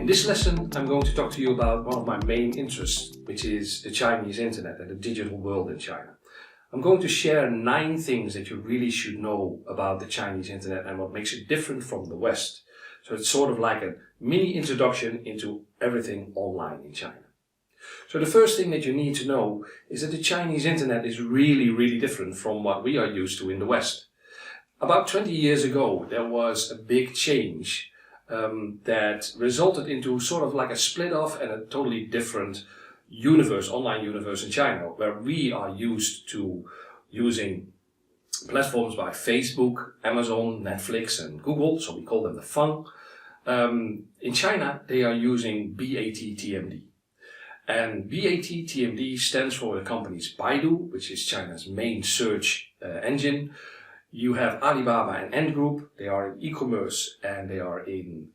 In this lesson, I'm going to talk to you about one of my main interests, which is the Chinese internet and the digital world in China. I'm going to share 9 things that you really should know about the Chinese internet and what makes it different from the West. So it's sort of like a mini introduction into everything online in China. So the first thing that you need to know is that the Chinese internet is really different from what we are used to in the West. About 20 years ago, there was a big change that resulted into sort of like a split off and a totally different universe, online universe in China, where we are used to using platforms like Facebook, Amazon, Netflix and Google, so we call them the FANG. In China, they are using BAT-TMD. And BAT-TMD stands for the companies Baidu, which is China's main search engine. You have Alibaba and Ant Group, they are in e-commerce and they are in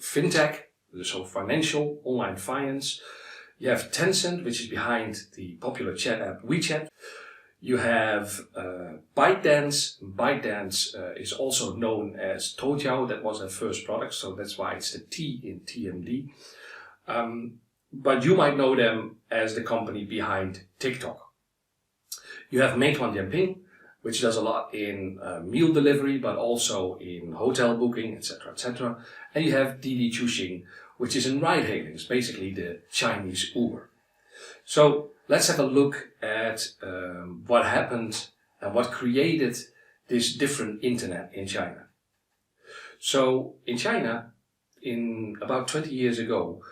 fintech, so financial, online finance. You have Tencent, which is behind the popular chat app WeChat. You have ByteDance. ByteDance is also known as Toutiao, that was their first product, so that's why it's the T in TMD. But you might know them as the company behind TikTok. You have Meituan-Dianping, which does a lot in meal delivery, but also in hotel booking, etc., etc. And you have Didi Chuxing, which is in ride-hailing. It's basically the Chinese Uber. So let's have a look at what happened and what created this different internet in China. So in China, in about 20 years ago,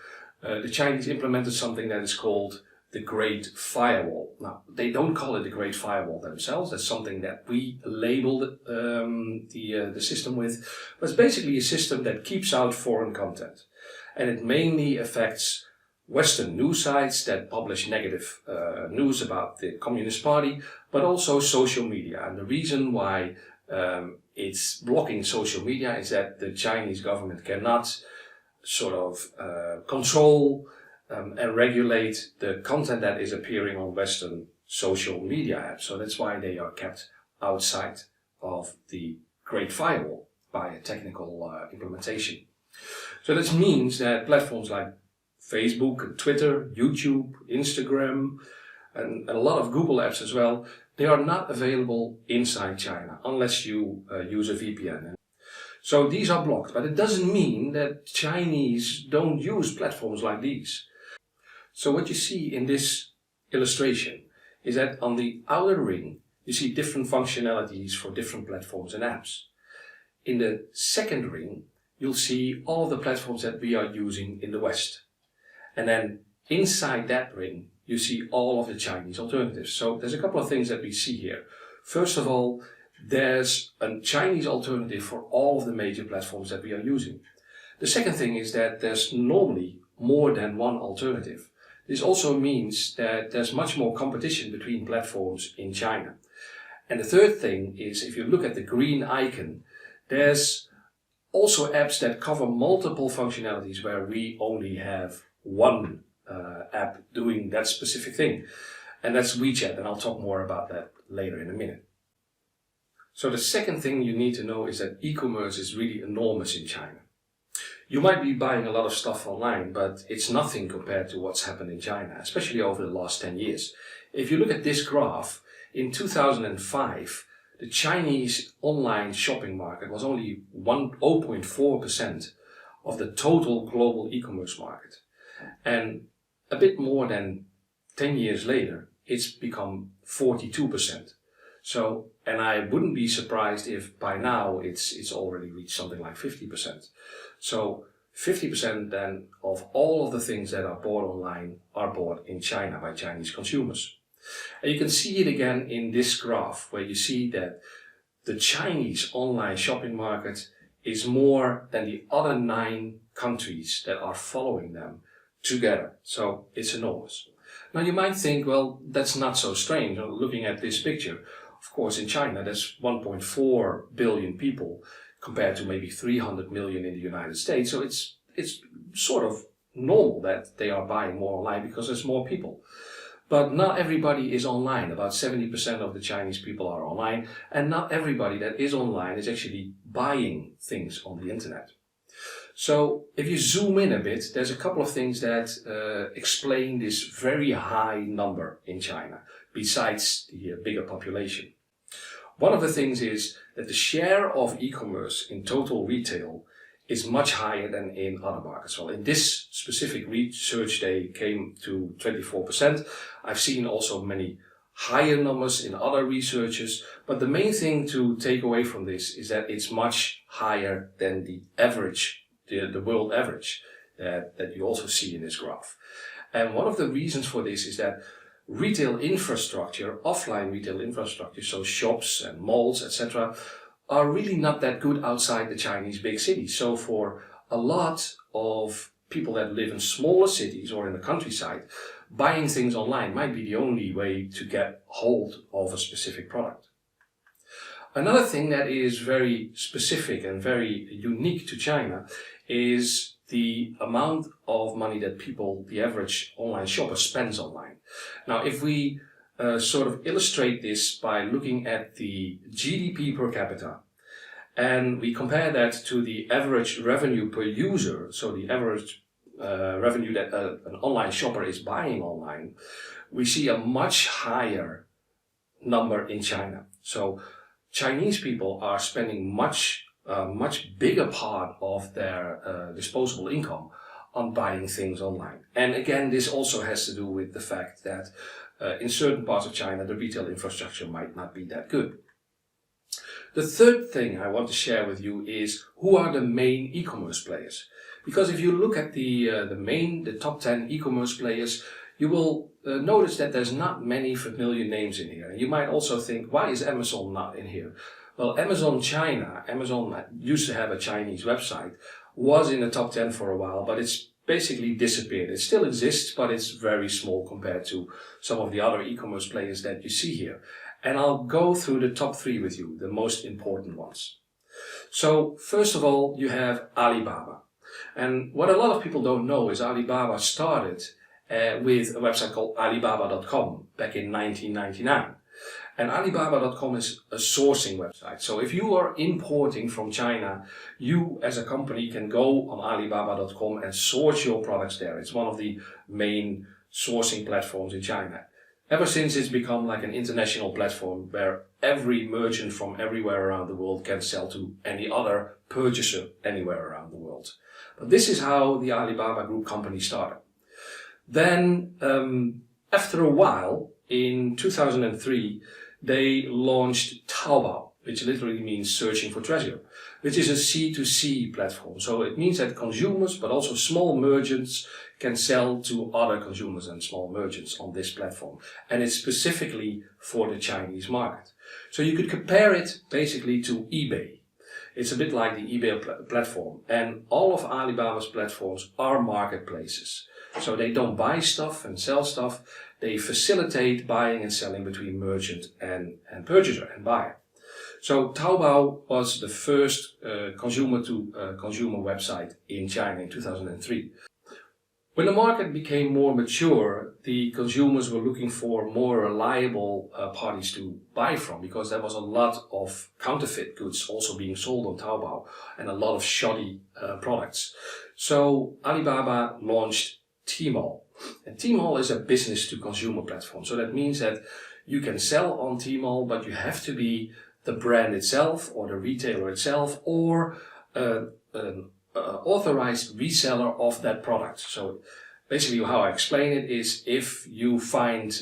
the Chinese implemented something that is called the Great Firewall. Now, they don't call it the Great Firewall themselves. That's something that we labeled the system with. But it's basically a system that keeps out foreign content. And it mainly affects Western news sites that publish negative news about the Communist Party, but also social media. And the reason why it's blocking social media is that the Chinese government cannot sort of control and regulate the content that is appearing on Western social media apps. So that's why they are kept outside of the Great Firewall by a technical implementation. So this means that platforms like Facebook and Twitter, YouTube, Instagram, and a lot of Google apps as well, they are not available inside China unless you use a VPN. So these are blocked, but it doesn't mean that Chinese don't use platforms like these. So what you see in this illustration is that on the outer ring, you see different functionalities for different platforms and apps. In the second ring, you'll see all the platforms that we are using in the West. And then inside that ring, you see all of the Chinese alternatives. So there's a couple of things that we see here. First of all, there's a Chinese alternative for all of the major platforms that we are using. The second thing is that there's normally more than one alternative. This also means that there's much more competition between platforms in China. And the third thing is, if you look at the green icon, there's also apps that cover multiple functionalities where we only have one app doing that specific thing. And that's WeChat, and I'll talk more about that later in a minute. So the second thing you need to know is that e-commerce is really enormous in China. You might be buying a lot of stuff online, but it's nothing compared to what's happened in China, especially over the last 10 years. If you look at this graph, in 2005, the Chinese online shopping market was only 0.4% of the total global e-commerce market. And a bit more than 10 years later, it's become 42%. So, and I wouldn't be surprised if by now it's already reached something like 50%. So 50% then of all of the things that are bought online are bought in China by Chinese consumers. And you can see it again in this graph where you see that the Chinese online shopping market is more than the other 9 countries that are following them together. So it's enormous. Now you might think, well, that's not so strange looking at this picture. Of course, in China, there's 1.4 billion people compared to maybe 300 million in the United States. So it's sort of normal that they are buying more online because there's more people. But not everybody is online. About 70% of the Chinese people are online, and not everybody that is online is actually buying things on the internet. So if you zoom in a bit, there's a couple of things that explain this very high number in China, besides the bigger population. One of the things is that the share of e-commerce in total retail is much higher than in other markets. Well, in this specific research, they came to 24%. I've seen also many higher numbers in other researches, but the main thing to take away from this is that it's much higher than the average, the world average that you also see in this graph. And one of the reasons for this is that retail infrastructure, offline retail infrastructure, so shops and malls, etc., are really not that good outside the Chinese big cities. So for a lot of people that live in smaller cities or in the countryside, buying things online might be the only way to get hold of a specific product. Another thing that is very specific and very unique to China is the amount of money that people, the average online shopper, spends online. Now, if we sort of illustrate this by looking at the GDP per capita, and we compare that to the average revenue per user, so the average revenue that an online shopper is buying online, we see a much higher number in China. So Chinese people are spending much bigger part of their disposable income on buying things online. And again, this also has to do with the fact that in certain parts of China, the retail infrastructure might not be that good. The third thing I want to share with you is who are the main e-commerce players. Because if you look at the top 10 e-commerce players, you will notice that there's not many familiar names in here. And you might also think, why is Amazon not in here? Well, Amazon used to have a Chinese website, was in the top 10 for a while, but it's basically disappeared. It still exists, but it's very small compared to some of the other e-commerce players that you see here. And I'll go through the top 3 with you, the most important ones. So first of all, you have Alibaba. And what a lot of people don't know is Alibaba started with a website called Alibaba.com back in 1999. And Alibaba.com is a sourcing website. So if you are importing from China, you as a company can go on Alibaba.com and source your products there. It's one of the main sourcing platforms in China. Ever since it's become like an international platform where every merchant from everywhere around the world can sell to any other purchaser anywhere around the world. But this is how the Alibaba Group company started. Then, after a while, in 2003, they launched Taobao, which literally means searching for treasure, which is a C2C platform. So it means that consumers, but also small merchants, can sell to other consumers and small merchants on this platform. And it's specifically for the Chinese market. So you could compare it basically to eBay. It's a bit like the eBay platform. And all of Alibaba's platforms are marketplaces. So they don't buy stuff and sell stuff. They facilitate buying and selling between merchant and purchaser and buyer. So Taobao was the first consumer-to-consumer website in China in 2003. When the market became more mature, the consumers were looking for more reliable parties to buy from, because there was a lot of counterfeit goods also being sold on Taobao and a lot of shoddy products. So Alibaba launched Tmall. And Tmall is a business-to-consumer platform. So that means that you can sell on Tmall, but you have to be the brand itself or the retailer itself or an authorized reseller of that product. So basically how I explain it is, if you find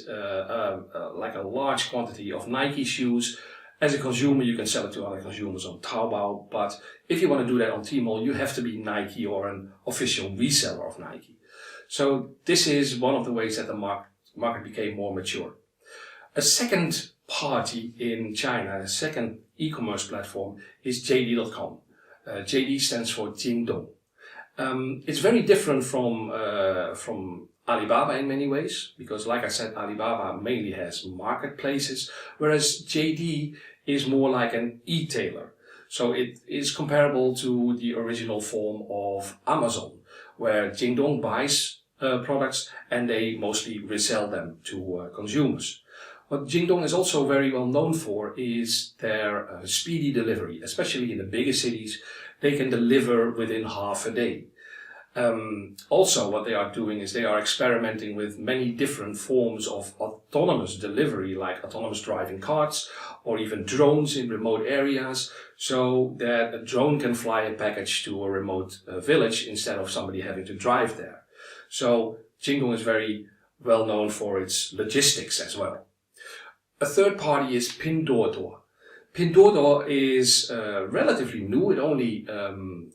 like a large quantity of Nike shoes, as a consumer you can sell it to other consumers on Taobao, but if you want to do that on Tmall, you have to be Nike or an official reseller of Nike. So this is one of the ways that the market became more mature. A second party in China, a second e-commerce platform, is JD.com. JD stands for Jingdong. It's very different from Alibaba in many ways, because like I said, Alibaba mainly has marketplaces, whereas JD is more like an e-tailer. So it is comparable to the original form of Amazon, where Jingdong buys products and they mostly resell them to consumers. What Jingdong is also very well known for is their speedy delivery, especially in the bigger cities. they can deliver within half a day. Also, what they are doing is they are experimenting with many different forms of autonomous delivery, like autonomous driving cars or even drones in remote areas, so that a drone can fly a package to a remote village instead of somebody having to drive there. So Jingdong is very well known for its logistics as well. A third party is Pinduoduo. Pinduoduo is relatively new. It only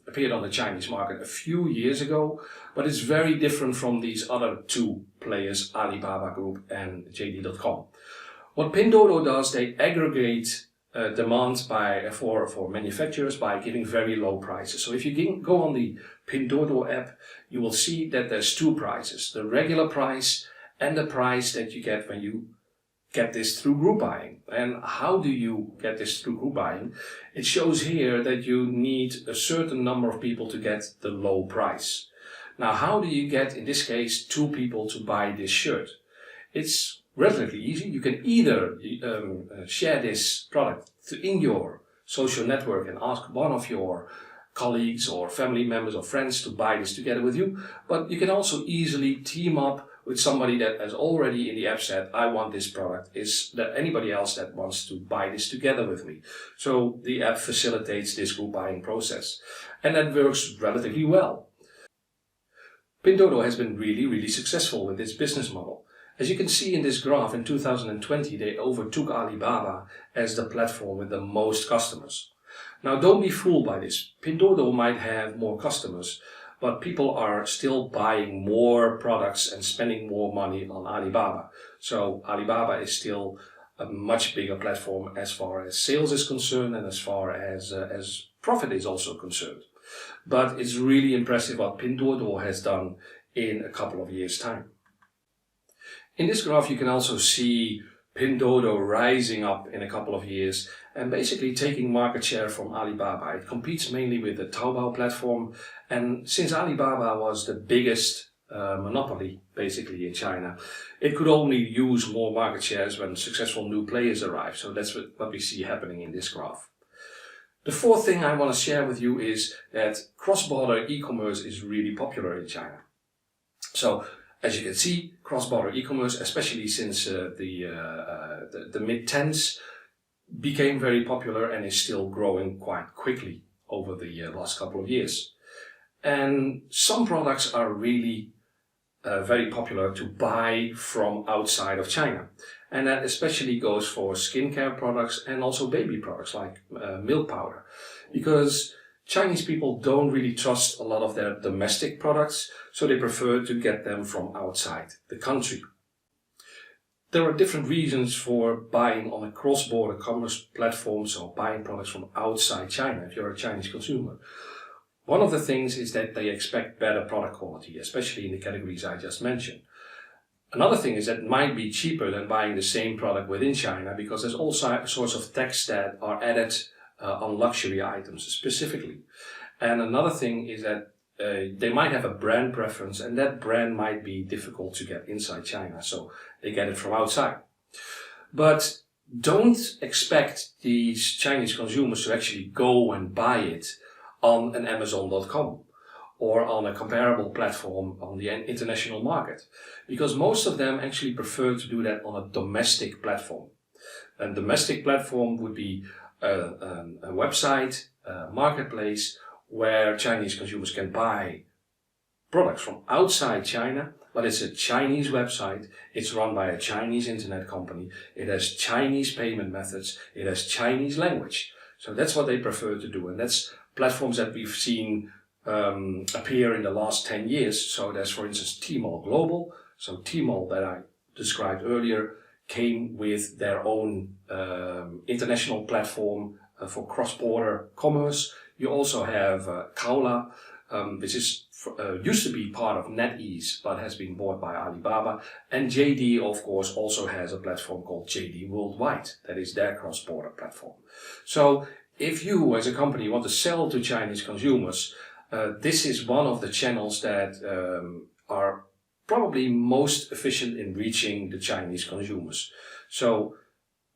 appeared on the Chinese market a few years ago, but it's very different from these other two players, Alibaba Group and JD.com. What Pinduoduo does, they aggregate demand for manufacturers by giving very low prices. So if you go on the Pinduoduo app, you will see that there's two prices, the regular price and the price that you get when you get this through group buying. And how do you get this through group buying? It shows here that you need a certain number of people to get the low price. Now, how do you get, in this case, 2 people to buy this shirt? It's relatively easy. You can either share this product in your social network and ask one of your colleagues or family members or friends to buy this together with you, but you can also easily team up with somebody that has already in the app said, I want this product. Is there anybody else that wants to buy this together with me? So the app facilitates this group buying process. And that works relatively well. Pinduoduo has been really successful with its business model. As you can see in this graph, in 2020 they overtook Alibaba as the platform with the most customers. Now don't be fooled by this. Pinduoduo might have more customers, but people are still buying more products and spending more money on Alibaba. So Alibaba is still a much bigger platform as far as sales is concerned and as far as profit is also concerned. But it's really impressive what Pinduoduo has done in a couple of years' time. In this graph you can also see Pinduoduo rising up in a couple of years and basically taking market share from Alibaba. It competes mainly with the Taobao platform, and since Alibaba was the biggest monopoly basically in China, it could only use more market shares when successful new players arrive. So that's what we see happening in this graph. The fourth thing I want to share with you is that cross-border e-commerce is really popular in China. So as you can see, cross-border e-commerce, especially since the mid-10s, became very popular and is still growing quite quickly over the last couple of years. And some products are really very popular to buy from outside of China. And that especially goes for skincare products and also baby products like milk powder. Because Chinese people don't really trust a lot of their domestic products, so they prefer to get them from outside the country. There are different reasons for buying on a cross-border commerce platform, so buying products from outside China if you're a Chinese consumer. One of the things is that they expect better product quality, especially in the categories I just mentioned. Another thing is that it might be cheaper than buying the same product within China because there's all sorts of tax that are added on luxury items specifically. And another thing is that they might have a brand preference and that brand might be difficult to get inside China, so they get it from outside. But don't expect these Chinese consumers to actually go and buy it on an Amazon.com or on a comparable platform on the international market, because most of them actually prefer to do that on a domestic platform. A domestic platform would be a website, a marketplace, where Chinese consumers can buy products from outside China, but it's a Chinese website, it's run by a Chinese internet company, it has Chinese payment methods, it has Chinese language. So that's what they prefer to do, and that's platforms that we've seen appear in the last 10 years. So there's, for instance, Tmall Global. So Tmall, that I described earlier, came with their own international platform for cross-border commerce. You also have Kaola, which is used to be part of NetEase, but has been bought by Alibaba. And JD, of course, also has a platform called JD Worldwide. That is their cross-border platform. So if you, as a company, want to sell to Chinese consumers, this is one of the channels that are probably most efficient in reaching the Chinese consumers. So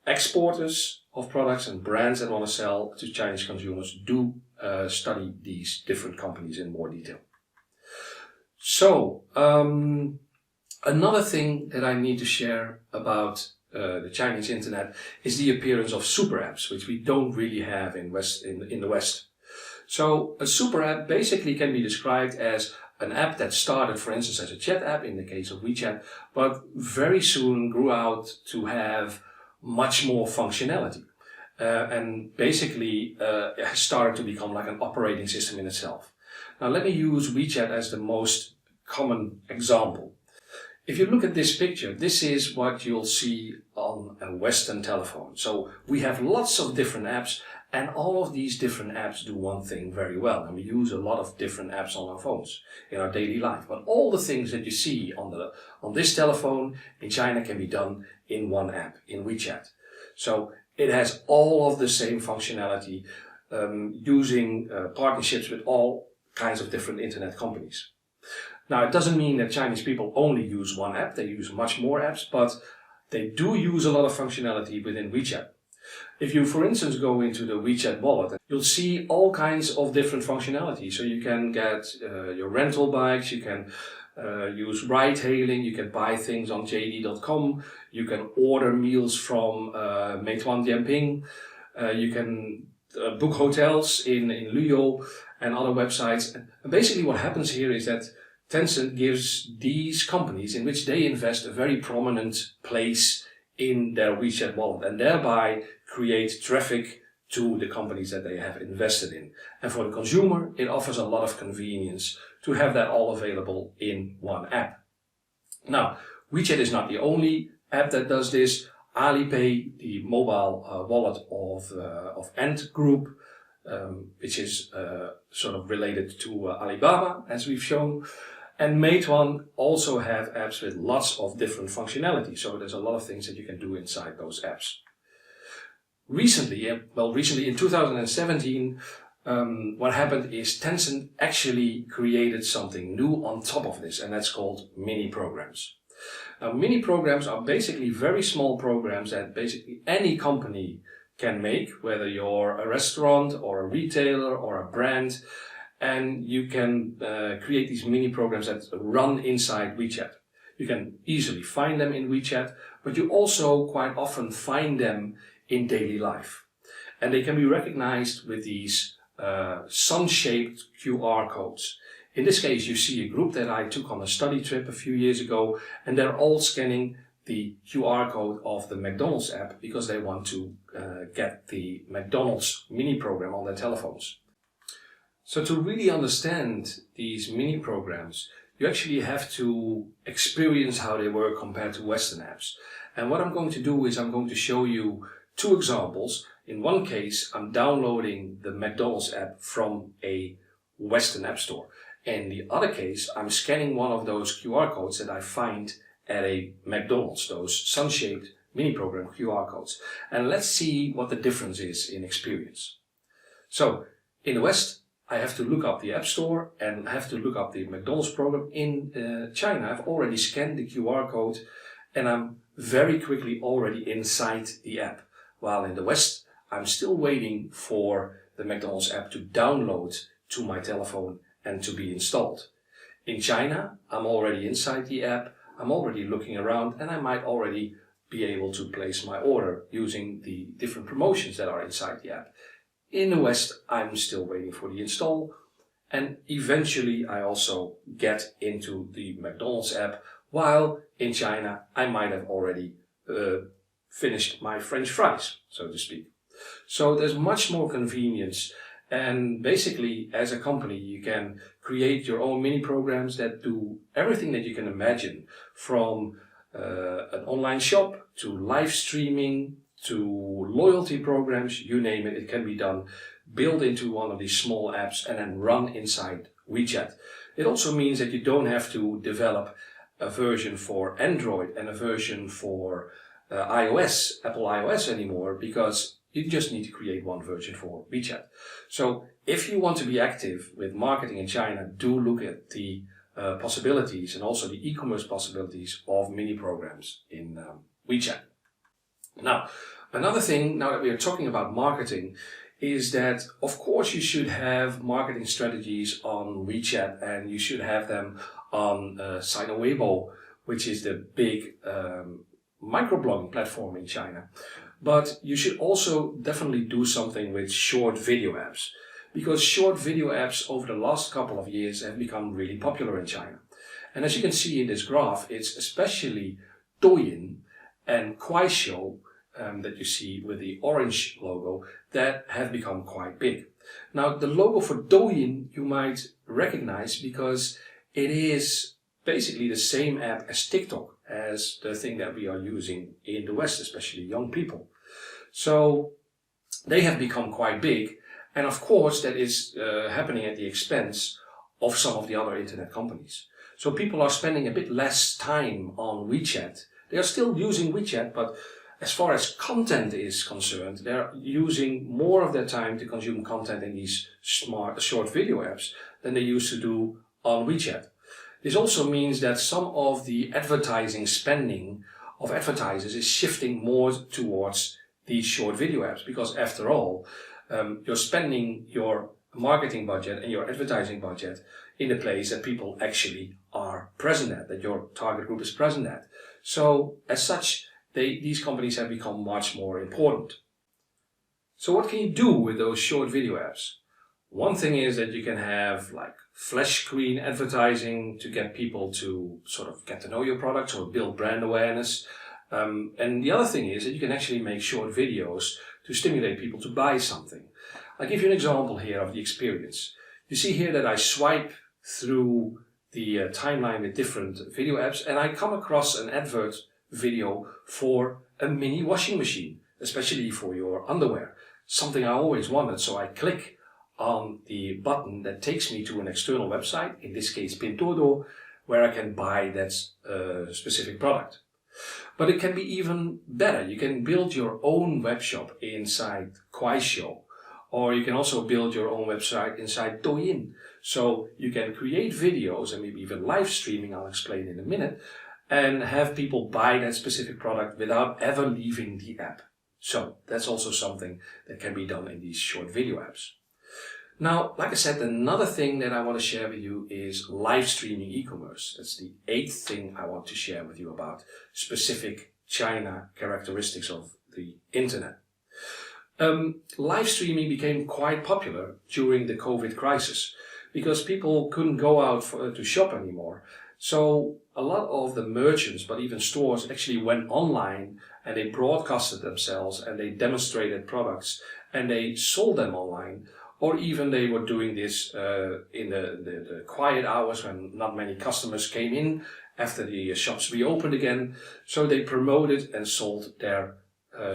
exporters of products and brands that want to sell to Chinese consumers do study these different companies in more detail. So, another thing that I need to share about the Chinese internet is the appearance of super apps, which we don't really have in the West. So a super app basically can be described as an app that started, for instance, as a chat app in the case of WeChat, but very soon grew out to have much more functionality. And basically started to become like an operating system in itself. Now let me use WeChat as the most common example. If you look at this picture, this is what you'll see on a Western telephone. So we have lots of different apps, and all of these different apps do one thing very well. And we use a lot of different apps on our phones in our daily life. But all the things that you see on this telephone in China can be done in one app, in WeChat. So it has all of the same functionality, using partnerships with all kinds of different internet companies. Now, it doesn't mean that Chinese people only use one app. They use much more apps, but they do use a lot of functionality within WeChat. If you, for instance, go into the WeChat wallet, you'll see all kinds of different functionality. So you can get your rental bikes, you can use ride hailing, you can buy things on JD.com, you can order meals from Meituan Dianping, you can book hotels in Luyo and other websites. And basically what happens here is that Tencent gives these companies in which they invest a very prominent place in their WeChat wallet and thereby create traffic to the companies that they have invested in. And for the consumer, it offers a lot of convenience to have that all available in one app. Now, WeChat is not the only app that does this. Alipay, the mobile wallet of Ant Group, which is sort of related to Alibaba, as we've shown. And Meituan also have apps with lots of different functionality. So there's a lot of things that you can do inside those apps. Recently in 2017, what happened is Tencent actually created something new on top of this, and that's called mini programs. Now, mini programs are basically very small programs that basically any company can make, whether you're a restaurant or a retailer or a brand, and you can create these mini programs that run inside WeChat. You can easily find them in WeChat, but you also quite often find them in daily life. And they can be recognized with these sun-shaped QR codes. In this case, you see a group that I took on a study trip a few years ago, and they're all scanning the QR code of the McDonald's app because they want to get the McDonald's mini program on their telephones. So to really understand these mini programs, you actually have to experience how they work compared to Western apps. And what I'm going to do is I'm going to show you two examples. In one case, I'm downloading the McDonald's app from a Western app store. In the other case, I'm scanning one of those QR codes that I find at a McDonald's, those sun-shaped mini program QR codes. And let's see what the difference is in experience. So in the West, I have to look up the App Store and I have to look up the McDonald's program. In China, I've already scanned the QR code and I'm very quickly already inside the app. While in the West, I'm still waiting for the McDonald's app to download to my telephone and to be installed. In China, I'm already inside the app, I'm already looking around, and I might already be able to place my order using the different promotions that are inside the app. In the West, I'm still waiting for the install, and eventually I also get into the McDonald's app, while in China I might have already finished my French fries, so to speak. So there's much more convenience, and basically as a company you can create your own mini programs that do everything that you can imagine, from an online shop to live streaming to loyalty programs, you name it, it can be done, built into one of these small apps and then run inside WeChat. It also means that you don't have to develop a version for Android and a version for iOS, Apple iOS anymore, because you just need to create one version for WeChat. So if you want to be active with marketing in China, do look at the possibilities and also the e-commerce possibilities of mini programs in WeChat. Now, Another thing, now that we are talking about marketing, is that of course you should have marketing strategies on WeChat, and you should have them on Sina Weibo, which is the big microblogging platform in China. But you should also definitely do something with short video apps, because short video apps over the last couple of years have become really popular in China. And as you can see in this graph, it's especially Douyin and Kuaishou that you see with the orange logo that have become quite big. Now, the logo for Douyin you might recognize because it is basically the same app as TikTok, as the thing that we are using in the West, especially young people. So they have become quite big, and of course that is happening at the expense of some of the other internet companies. So people are spending a bit less time on WeChat. They are still using WeChat, but as far as content is concerned, they're using more of their time to consume content in these smart short video apps than they used to do on WeChat. This also means that some of the advertising spending of advertisers is shifting more towards these short video apps, because after all, you're spending your marketing budget and your advertising budget in a place that people actually are present at, that your target group is present at. So as such, these companies have become much more important. So what can you do with those short video apps? One thing is that you can have like flash screen advertising to get people to sort of get to know your products or build brand awareness. And the other thing is that you can actually make short videos to stimulate people to buy something. I'll give you an example here of the experience. You see here that I swipe through the timeline with different video apps, and I come across an advert video for a mini washing machine, especially for your underwear. Something I always wanted, so I click on the button that takes me to an external website, in this case Pinduoduo, where I can buy that specific product. But it can be even better. You can build your own web shop inside Kuaishou, or you can also build your own website inside Douyin. So you can create videos and maybe even live streaming, I'll explain in a minute, and have people buy that specific product without ever leaving the app. So that's also something that can be done in these short video apps. Now, like I said, another thing that I want to share with you is live streaming e-commerce. That's the 8th thing I want to share with you about specific China characteristics of the internet. Live streaming became quite popular during the COVID crisis because people couldn't go out to shop anymore. So a lot of the merchants, but even stores, actually went online and they broadcasted themselves and they demonstrated products and they sold them online. Or even they were doing this in the quiet hours when not many customers came in after the shops reopened again. So they promoted and sold their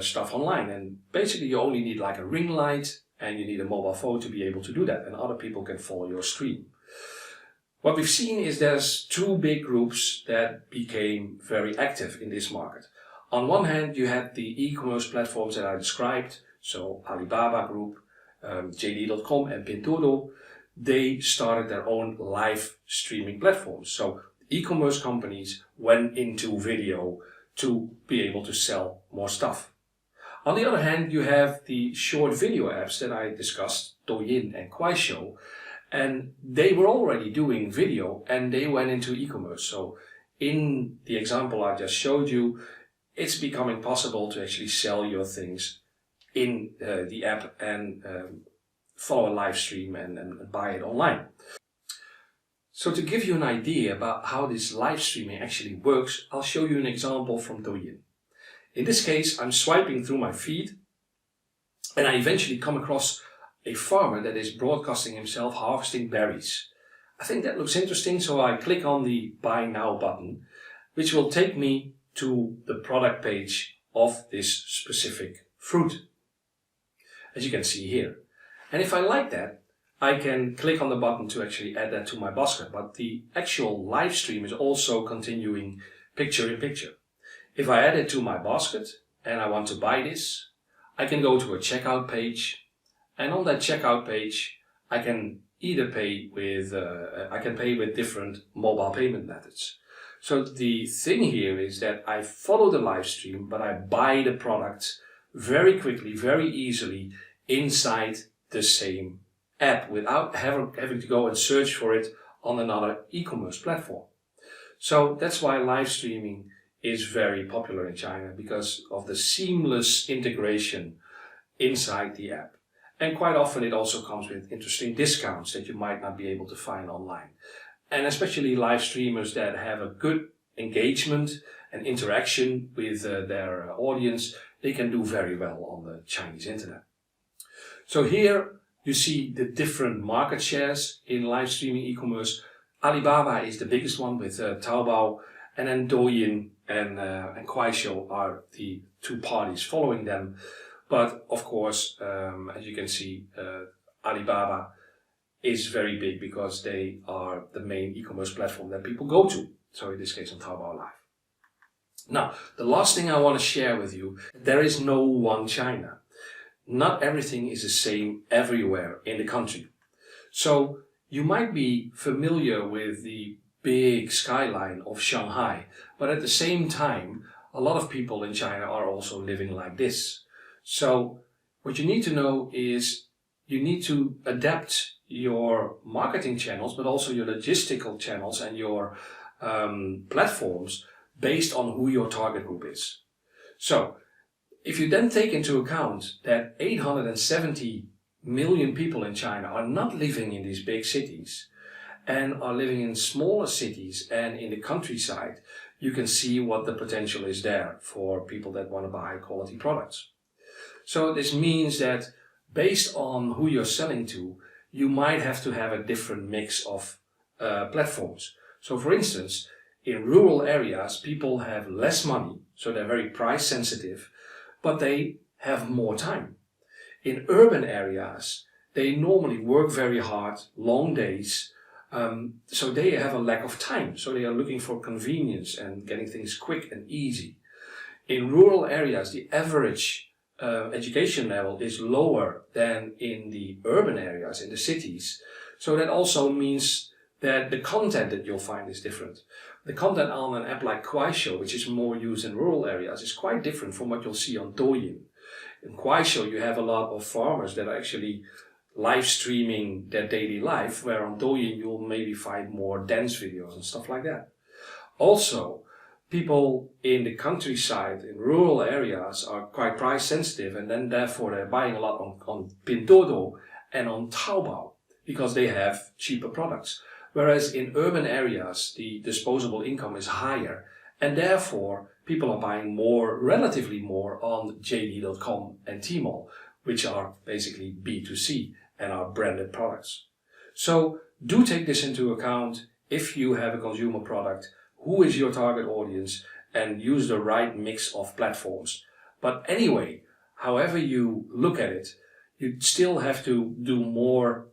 stuff online. And basically you only need like a ring light and you need a mobile phone to be able to do that. And other people can follow your stream. What we've seen is there's two big groups that became very active in this market. On one hand, you had the e-commerce platforms that I described. So Alibaba Group, JD.com and Pinduoduo, they started their own live streaming platforms. So e-commerce companies went into video to be able to sell more stuff. On the other hand, you have the short video apps that I discussed, Douyin and Kuaishou, and they were already doing video and they went into e-commerce. So in the example I just showed you, it's becoming possible to actually sell your things in the app and follow a live stream and buy it online. So to give you an idea about how this live streaming actually works, I'll show you an example from Douyin. In this case, I'm swiping through my feed and I eventually come across a farmer that is broadcasting himself harvesting berries. I think that looks interesting, so I click on the Buy Now button, which will take me to the product page of this specific fruit, as you can see here. And if I like that, I can click on the button to actually add that to my basket, but the actual live stream is also continuing picture in picture. If I add it to my basket and I want to buy this, I can go to a checkout page, and on that checkout page I can either pay with different mobile payment methods. So the thing here is that I follow the live stream, but I buy the product very quickly, very easily inside the same app without having to go and search for it on another e-commerce platform. So that's why live streaming is very popular in China, because of the seamless integration inside the app. And quite often it also comes with interesting discounts that you might not be able to find online. And especially live streamers that have a good engagement and interaction with their audience, they can do very well on the Chinese internet. So here you see the different market shares in live streaming e-commerce. Alibaba is the biggest one with Taobao, and then Douyin and Kuaishou are the two parties following them. But of course, as you can see, Alibaba is very big because they are the main e-commerce platform that people go to. So in this case on Taobao Live. Now, the last thing I want to share with you, there is no one China. Not everything is the same everywhere in the country. So you might be familiar with the big skyline of Shanghai, but at the same time, a lot of people in China are also living like this. So what you need to know is you need to adapt your marketing channels, but also your logistical channels and your platforms based on who your target group is. So if you then take into account that 870 million people in China are not living in these big cities and are living in smaller cities and in the countryside, you can see what the potential is there for people that want to buy quality products. So this means that based on who you're selling to, you might have to have a different mix of platforms. So for instance, in rural areas, people have less money, so they're very price sensitive, but they have more time. In urban areas, they normally work very hard, long days, so they have a lack of time. So they are looking for convenience and getting things quick and easy. In rural areas, the average education level is lower than in the urban areas, in the cities. So that also means that the content that you'll find is different. The content on an app like Kuaishou, which is more used in rural areas, is quite different from what you'll see on Douyin. In Kuaishou, you have a lot of farmers that are actually live streaming their daily life, where on Douyin you'll maybe find more dance videos and stuff like that. Also, people in the countryside, in rural areas, are quite price sensitive, and then therefore they're buying a lot on Pinduoduo and on Taobao because they have cheaper products. Whereas in urban areas, the disposable income is higher, and therefore people are buying more, relatively more, on JD.com and Tmall, which are basically B2C and are branded products. So do take this into account if you have a consumer product. Who is your target audience, and use the right mix of platforms. But anyway, however you look at it, you still have to do more.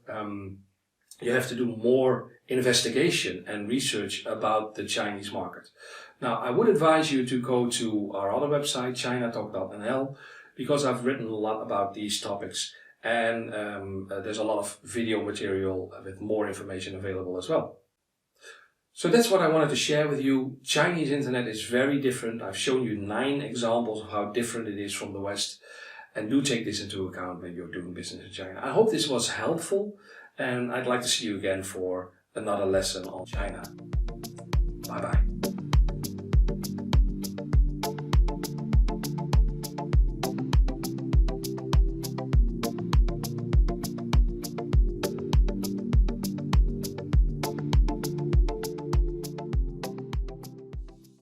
You have to do more investigation and research about the Chinese market. Now, I would advise you to go to our other website, ChinaTalk.nl, because I've written a lot about these topics, and there's a lot of video material with more information available as well. So that's what I wanted to share with you. Chinese internet is very different. I've shown you 9 examples of how different it is from the West. And do take this into account when you're doing business in China. I hope this was helpful, and I'd like to see you again for another lesson on China. Bye bye.